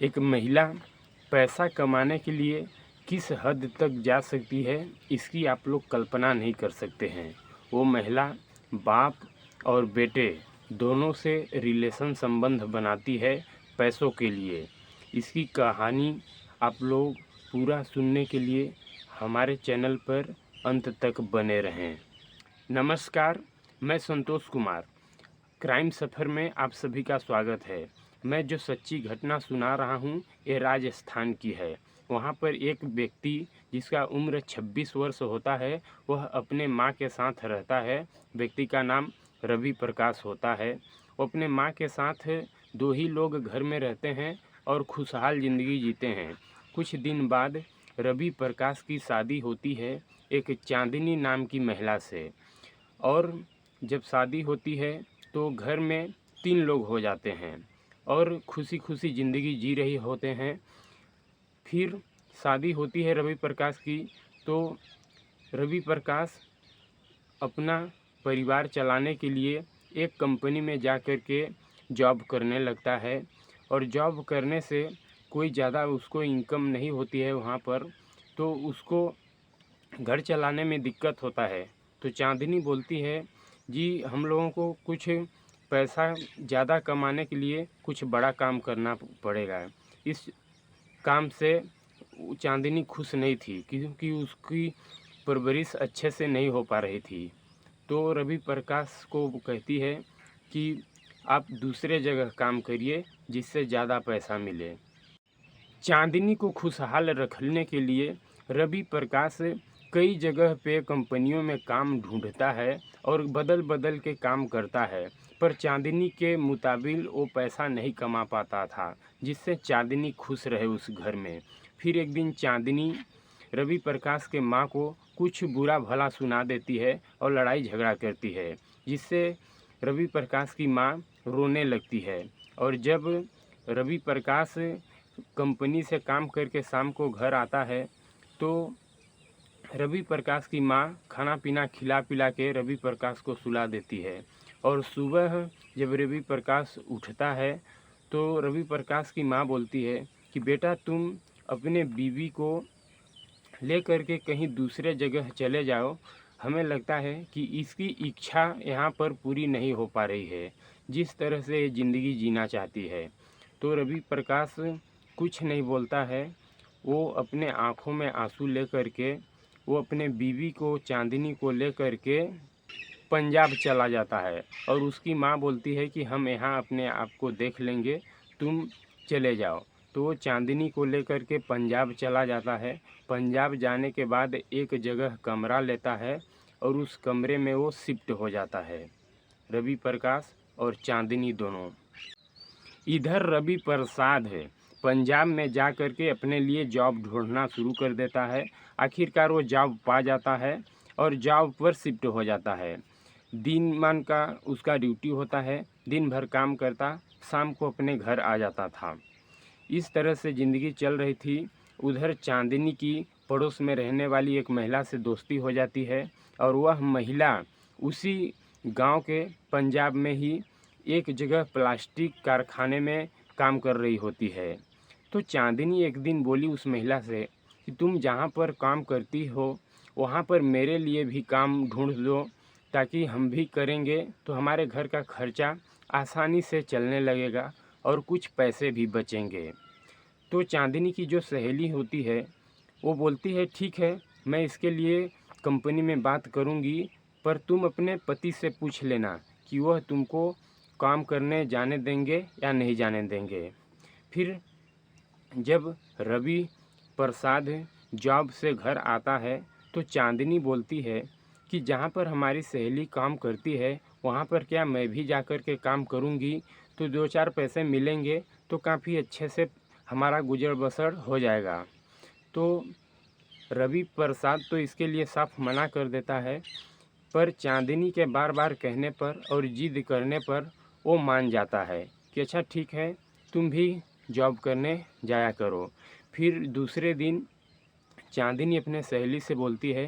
एक महिला पैसा कमाने के लिए किस हद तक जा सकती है, इसकी आप लोग कल्पना नहीं कर सकते हैं। वो महिला बाप और बेटे दोनों से रिलेशन संबंध बनाती है पैसों के लिए। इसकी कहानी आप लोग पूरा सुनने के लिए हमारे चैनल पर अंत तक बने रहें। नमस्कार, मैं संतोष कुमार। क्राइम सफ़र में आप सभी का स्वागत है। मैं जो सच्ची घटना सुना रहा हूँ ये राजस्थान की है। वहाँ पर एक व्यक्ति जिसका उम्र 26 वर्ष होता है, वह अपने माँ के साथ रहता है। व्यक्ति का नाम रवि प्रकाश होता है। वो अपने माँ के साथ दो ही लोग घर में रहते हैं और खुशहाल ज़िंदगी जीते हैं। कुछ दिन बाद रवि प्रकाश की शादी होती है एक चांदनी नाम की महिला से। और जब शादी होती है तो घर में 3 लोग हो जाते हैं और खुशी खुशी ज़िंदगी जी रही होते हैं। फिर शादी होती है रवि प्रकाश की, तो रवि प्रकाश अपना परिवार चलाने के लिए एक कंपनी में जा कर के जॉब करने लगता है। और जॉब करने से कोई ज़्यादा उसको इनकम नहीं होती है वहाँ पर, तो उसको घर चलाने में दिक्कत होता है। तो चांदनी बोलती है, जी हम लोगों को कुछ पैसा ज़्यादा कमाने के लिए कुछ बड़ा काम करना पड़ेगा। इस काम से चांदनी खुश नहीं थी क्योंकि उसकी परवरिश अच्छे से नहीं हो पा रही थी। तो रवि प्रकाश को वो कहती है कि आप दूसरे जगह काम करिए जिससे ज़्यादा पैसा मिले। चांदनी को खुशहाल रखने के लिए रवि प्रकाश कई जगह पे कंपनियों में काम ढूंढता है और बदल बदल के काम करता है, पर चांदनी के मुताबिक वो पैसा नहीं कमा पाता था जिससे चांदनी खुश रहे उस घर में। फिर एक दिन चांदनी रवि प्रकाश के माँ को कुछ बुरा भला सुना देती है और लड़ाई झगड़ा करती है, जिससे रवि प्रकाश की माँ रोने लगती है। और जब रवि प्रकाश कंपनी से काम करके शाम को घर आता है तो रवि प्रकाश की माँ खाना पीना खिला पिला के रवि प्रकाश को सुला देती है। और सुबह जब रवि प्रकाश उठता है तो रवि प्रकाश की माँ बोलती है कि बेटा तुम अपने बीवी को ले करके कहीं दूसरे जगह चले जाओ। हमें लगता है कि इसकी इच्छा यहाँ पर पूरी नहीं हो पा रही है जिस तरह से ये ज़िंदगी जीना चाहती है। तो रवि प्रकाश कुछ नहीं बोलता है। वो अपने आँखों में आंसू ले करके वो अपने बीवी को चांदनी को ले करके पंजाब चला जाता है। और उसकी माँ बोलती है कि हम यहाँ अपने आप को देख लेंगे, तुम चले जाओ। तो वो चांदनी को लेकर के पंजाब चला जाता है। पंजाब जाने के बाद एक जगह कमरा लेता है और उस कमरे में वो शिफ्ट हो जाता है, रवि प्रकाश और चांदनी दोनों। इधर रवि प्रसाद है पंजाब में जा कर के अपने लिए जॉब ढूंढना शुरू कर देता है। आखिरकार वो जॉब पा जाता है और जॉब पर शिफ्ट हो जाता है। दिन मान का उसका ड्यूटी होता है, दिन भर काम करता, शाम को अपने घर आ जाता था। इस तरह से ज़िंदगी चल रही थी। उधर चांदनी की पड़ोस में रहने वाली एक महिला से दोस्ती हो जाती है और वह महिला उसी गांव के पंजाब में ही एक जगह प्लास्टिक कारखाने में काम कर रही होती है। तो चांदनी एक दिन बोली उस महिला से कि तुम जहाँ पर काम करती हो वहाँ पर मेरे लिए भी काम ढूंढ दो, ताकि हम भी करेंगे तो हमारे घर का खर्चा आसानी से चलने लगेगा और कुछ पैसे भी बचेंगे। तो चांदनी की जो सहेली होती है वो बोलती है ठीक है, मैं इसके लिए कंपनी में बात करूँगी, पर तुम अपने पति से पूछ लेना कि वह तुमको काम करने जाने देंगे या नहीं जाने देंगे। फिर जब रवि प्रसाद जॉब से घर आता है तो चांदनी बोलती है कि जहाँ पर हमारी सहेली काम करती है वहाँ पर क्या मैं भी जा कर के काम करूँगी, तो 2-4 पैसे मिलेंगे तो काफ़ी अच्छे से हमारा गुजर बसर हो जाएगा। तो रवि प्रसाद तो इसके लिए साफ मना कर देता है, पर चांदनी के बार बार कहने पर और जिद करने पर वो मान जाता है कि अच्छा ठीक है, तुम भी जॉब करने जाया करो। फिर दूसरे दिन चांदनी अपने सहेली से बोलती है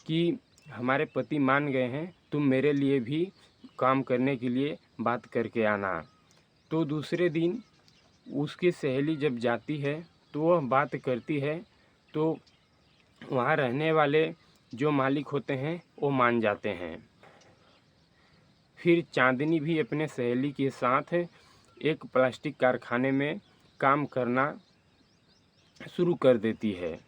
कि हमारे पति मान गए हैं, तुम मेरे लिए भी काम करने के लिए बात करके आना। तो दूसरे दिन उसकी सहेली जब जाती है तो वह बात करती है, तो वहाँ रहने वाले जो मालिक होते हैं वो मान जाते हैं। फिर चांदनी भी अपने सहेली के साथ एक प्लास्टिक कारखाने में काम करना शुरू कर देती है।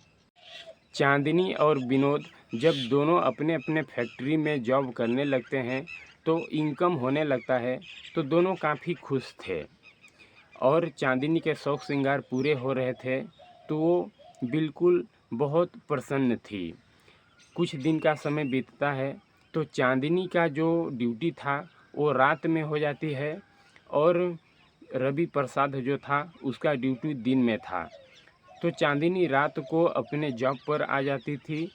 चांदनी और विनोद जब दोनों अपने अपने फैक्ट्री में जॉब करने लगते हैं तो इनकम होने लगता है, तो दोनों काफ़ी खुश थे और चांदनी के शौक श्रृंगार पूरे हो रहे थे, तो वो बिल्कुल बहुत प्रसन्न थी। कुछ दिन का समय बीतता है तो चांदनी का जो ड्यूटी था वो रात में हो जाती है और रवि प्रसाद जो था उसका ड्यूटी दिन में था। तो चांदनी रात को अपने जॉब पर आ जाती थी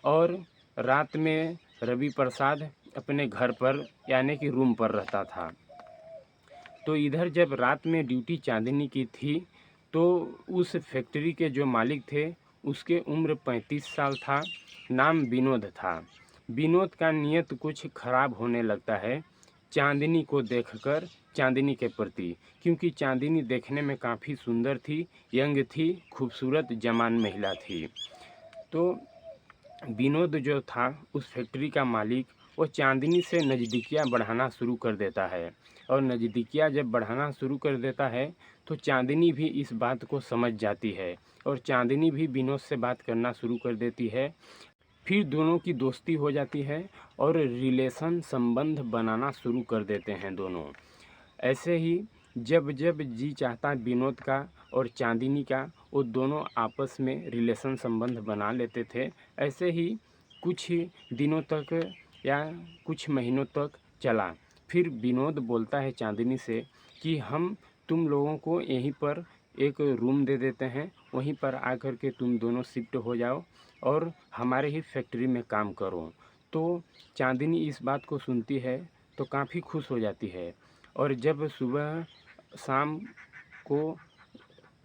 और रात में रवि प्रसाद अपने घर पर यानी कि रूम पर रहता था। तो इधर जब रात में ड्यूटी चांदनी की थी तो उस फैक्ट्री के जो मालिक थे उसके उम्र 35 साल था, नाम विनोद था। विनोद का नियत कुछ खराब होने लगता है चांदनी को देखकर, चांदनी के प्रति, क्योंकि चांदनी देखने में काफ़ी सुंदर थी, यंग थी, खूबसूरत जवान महिला थी। तो विनोद जो था उस फैक्ट्री का मालिक, वो चांदनी से नज़दीकियाँ बढ़ाना शुरू कर देता है और नज़दीकियाँ जब बढ़ाना शुरू कर देता है तो चांदनी भी इस बात को समझ जाती है और चांदनी भी विनोद से बात करना शुरू कर देती है। फिर दोनों की दोस्ती हो जाती है और रिलेशन संबंध बनाना शुरू कर देते हैं दोनों। ऐसे ही जब जब जी चाहता विनोद का और चांदनी का, वो दोनों आपस में रिलेशन संबंध बना लेते थे। ऐसे ही कुछ दिनों तक या कुछ महीनों तक चला। फिर विनोद बोलता है चांदनी से कि हम तुम लोगों को यहीं पर एक रूम दे देते हैं, वहीं पर आकर के तुम दोनों शिफ्ट हो जाओ और हमारे ही फैक्ट्री में काम करो। तो चांदनी इस बात को सुनती है तो काफ़ी खुश हो जाती है और जब सुबह शाम को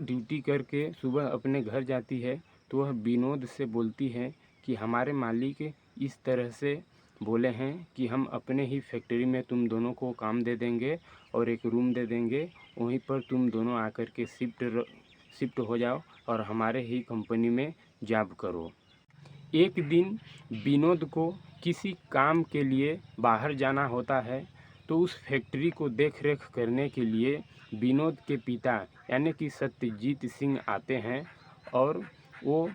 ड्यूटी करके सुबह अपने घर जाती है तो वह विनोद से बोलती है कि हमारे मालिक इस तरह से बोले हैं कि हम अपने ही फैक्ट्री में तुम दोनों को काम दे देंगे और एक रूम दे देंगे, वहीं पर तुम दोनों आकर के शिफ्ट हो जाओ और हमारे ही कंपनी में जॉब करो। एक दिन विनोद को किसी काम के लिए बाहर जाना होता है, तो उस फैक्ट्री को देख रेख करने के लिए विनोद के पिता यानी कि सत्यजीत सिंह आते हैं और वो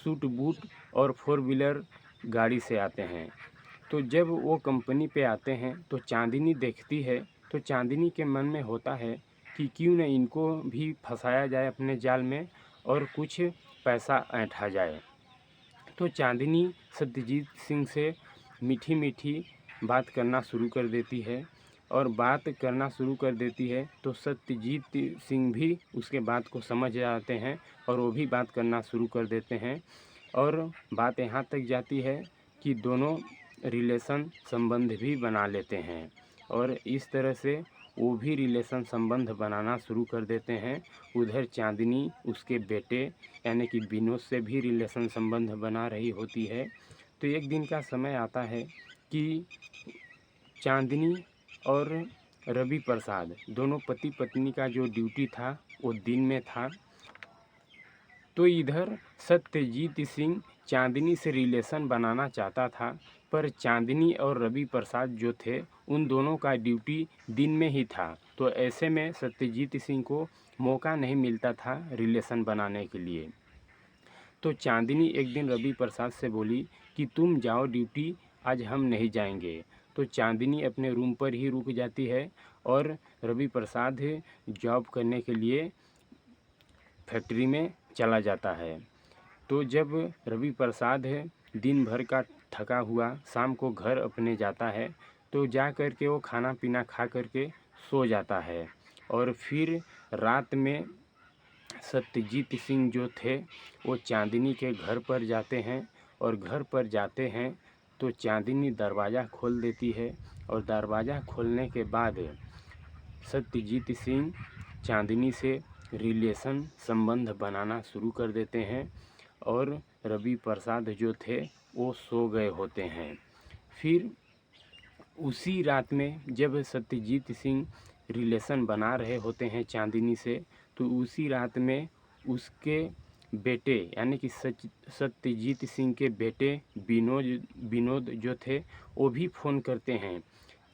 सूट बूट और 4 व्हीलर गाड़ी से आते हैं। तो जब वो कंपनी पे आते हैं तो चांदनी देखती है, तो चांदनी के मन में होता है कि क्यों न इनको भी फंसाया जाए अपने जाल में और कुछ पैसा ऐंठा जाए। तो चांदनी सत्यजीत सिंह से मीठी मीठी बात करना शुरू कर देती है और बात करना शुरू कर देती है तो सत्यजीत सिंह भी उसके बात को समझ जाते हैं और वो भी बात करना शुरू कर देते हैं और बात यहाँ तक जाती है कि दोनों रिलेशन संबंध भी बना लेते हैं और इस तरह से वो भी रिलेशन संबंध बनाना शुरू कर देते हैं। उधर चांदनी उसके बेटे यानी कि विनोद से भी रिलेशन संबंध बना रही होती है। तो एक दिन का समय आता है कि चांदनी और रवि प्रसाद दोनों पति पत्नी का जो ड्यूटी था वो दिन में था। तो इधर सत्यजीत सिंह चांदनी से रिलेशन बनाना चाहता था, पर चांदनी और रवि प्रसाद जो थे उन दोनों का ड्यूटी दिन में ही था, तो ऐसे में सत्यजीत सिंह को मौका नहीं मिलता था रिलेशन बनाने के लिए। तो चांदनी एक दिन रवि प्रसाद से बोली कि तुम जाओ ड्यूटी, आज हम नहीं जाएंगे। तो चांदनी अपने रूम पर ही रुक जाती है और रवि प्रसाद जॉब करने के लिए फैक्ट्री में चला जाता है। तो जब रवि प्रसाद दिन भर का थका हुआ शाम को घर अपने जाता है तो जा कर के वो खाना पीना खा कर के सो जाता है और फिर रात में सत्यजीत सिंह जो थे वो चांदनी के घर पर जाते हैं और घर पर जाते हैं तो चांदनी दरवाज़ा खोल देती है और दरवाज़ा खोलने के बाद सत्यजीत सिंह चांदनी से रिलेशन संबंध बनाना शुरू कर देते हैं और रवि प्रसाद जो थे वो सो गए होते हैं। फिर उसी रात में जब सत्यजीत सिंह रिलेशन बना रहे होते हैं चांदनी से, तो उसी रात में उसके बेटे यानी कि सत्यजीत सिंह के बेटे विनोद जो थे वो भी फ़ोन करते हैं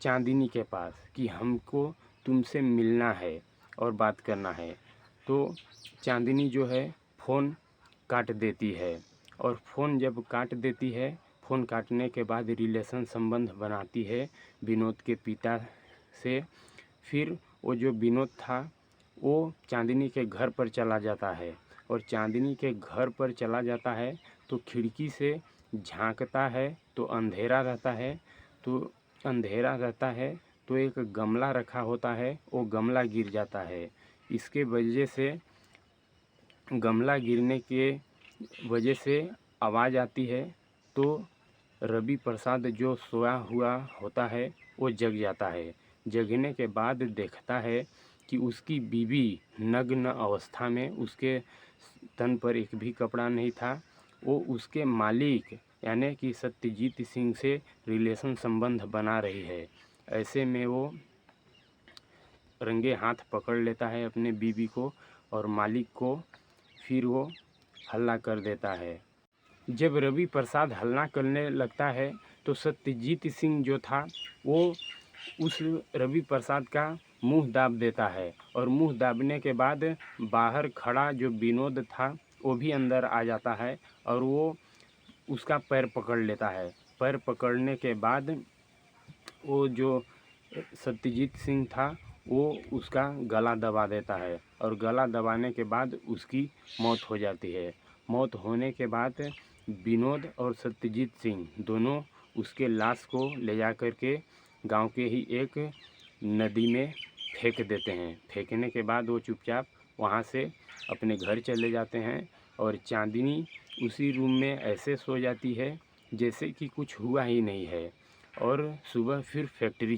चांदनी के पास कि हमको तुमसे मिलना है और बात करना है। तो चांदनी जो है फ़ोन काट देती है, और फ़ोन जब काट देती है, फ़ोन काटने के बाद रिलेशन संबंध बनाती है विनोद के पिता से। फिर वो जो विनोद था वो चांदनी के घर पर चला जाता है, और चांदनी के घर पर चला जाता है तो खिड़की से झांकता है तो अंधेरा रहता है। तो एक गमला रखा होता है, वो गमला गिर जाता है। इसके वजह से गमला गिरने के वजह से आवाज़ आती है, तो रवि प्रसाद जो सोया हुआ होता है वो जग जाता है। जगने के बाद देखता है कि उसकी बीवी नग्न अवस्था में, उसके तन पर एक भी कपड़ा नहीं था, वो उसके मालिक यानी कि सत्यजीत सिंह से रिलेशन संबंध बना रही है। ऐसे में वो रंगे हाथ पकड़ लेता है अपने बीवी को और मालिक को। फिर वो हल्ला कर देता है। जब रवि प्रसाद हल्ला करने लगता है तो सत्यजीत सिंह जो था वो उस रवि प्रसाद का मुंह दाब देता है, और मुंह दाबने के बाद बाहर खड़ा जो विनोद था वो भी अंदर आ जाता है और वो उसका पैर पकड़ लेता है। पैर पकड़ने के बाद वो जो सत्यजीत सिंह था वो उसका गला दबा देता है, और गला दबाने के बाद उसकी मौत हो जाती है। मौत होने के बाद विनोद और सत्यजीत सिंह दोनों उसके लाश को ले जा कर के गांव के ही एक नदी में फेंक देते हैं। फेंकने के बाद वो चुपचाप वहां से अपने घर चले जाते हैं, और चांदनी उसी रूम में ऐसे सो जाती है जैसे कि कुछ हुआ ही नहीं है। और सुबह फिर फैक्ट्री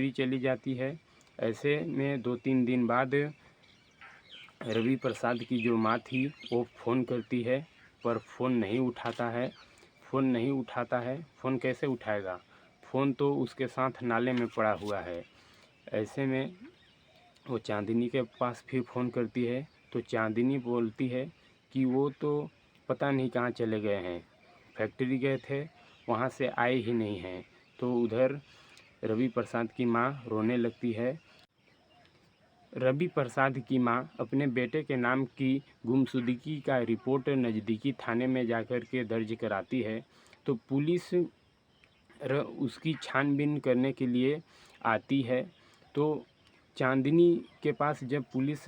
चली जाती है। ऐसे में 2-3 दिन बाद रवि प्रसाद की जो माँ थी वो फ़ोन करती है, पर फ़ोन नहीं उठाता है। फ़ोन कैसे उठाएगा? फ़ोन तो उसके साथ नाले में पड़ा हुआ है। ऐसे में वो चांदनी के पास फिर फ़ोन करती है, तो चांदनी बोलती है कि वो तो पता नहीं कहाँ चले गए हैं, फैक्ट्री गए थे, वहाँ से आए ही नहीं हैं। तो उधर रवि प्रसाद की माँ रोने लगती है। रवि प्रसाद की माँ अपने बेटे के नाम की गुमशुदगी का रिपोर्ट नज़दीकी थाने में जाकर के दर्ज कराती है। तो पुलिस उसकी छानबीन करने के लिए आती है। तो चांदनी के पास जब पुलिस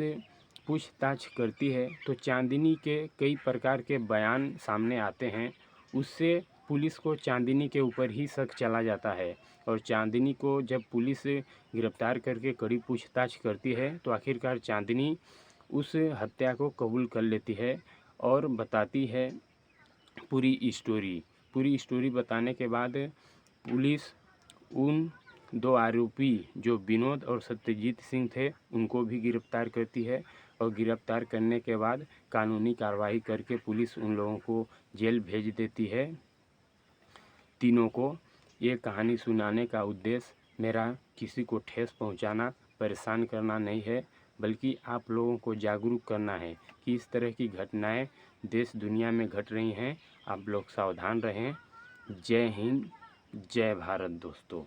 पूछताछ करती है तो चांदनी के कई प्रकार के बयान सामने आते हैं। उससे पुलिस को चांदनी के ऊपर ही शक चला जाता है, और चांदनी को जब पुलिस गिरफ्तार करके कड़ी पूछताछ करती है तो आखिरकार चांदनी उस हत्या को कबूल कर लेती है और बताती है पूरी स्टोरी बताने के बाद पुलिस उन 2 आरोपी जो विनोद और सत्यजीत सिंह थे उनको भी गिरफ्तार करती है, और गिरफ्तार करने के बाद कानूनी कार्रवाई करके पुलिस उन लोगों को जेल भेज देती है, तीनों को। ये कहानी सुनाने का उद्देश्य मेरा किसी को ठेस पहुंचाना, परेशान करना नहीं है, बल्कि आप लोगों को जागरूक करना है कि इस तरह की घटनाएं देश दुनिया में घट रही हैं। आप लोग सावधान रहें। जय हिंद, जय भारत दोस्तों।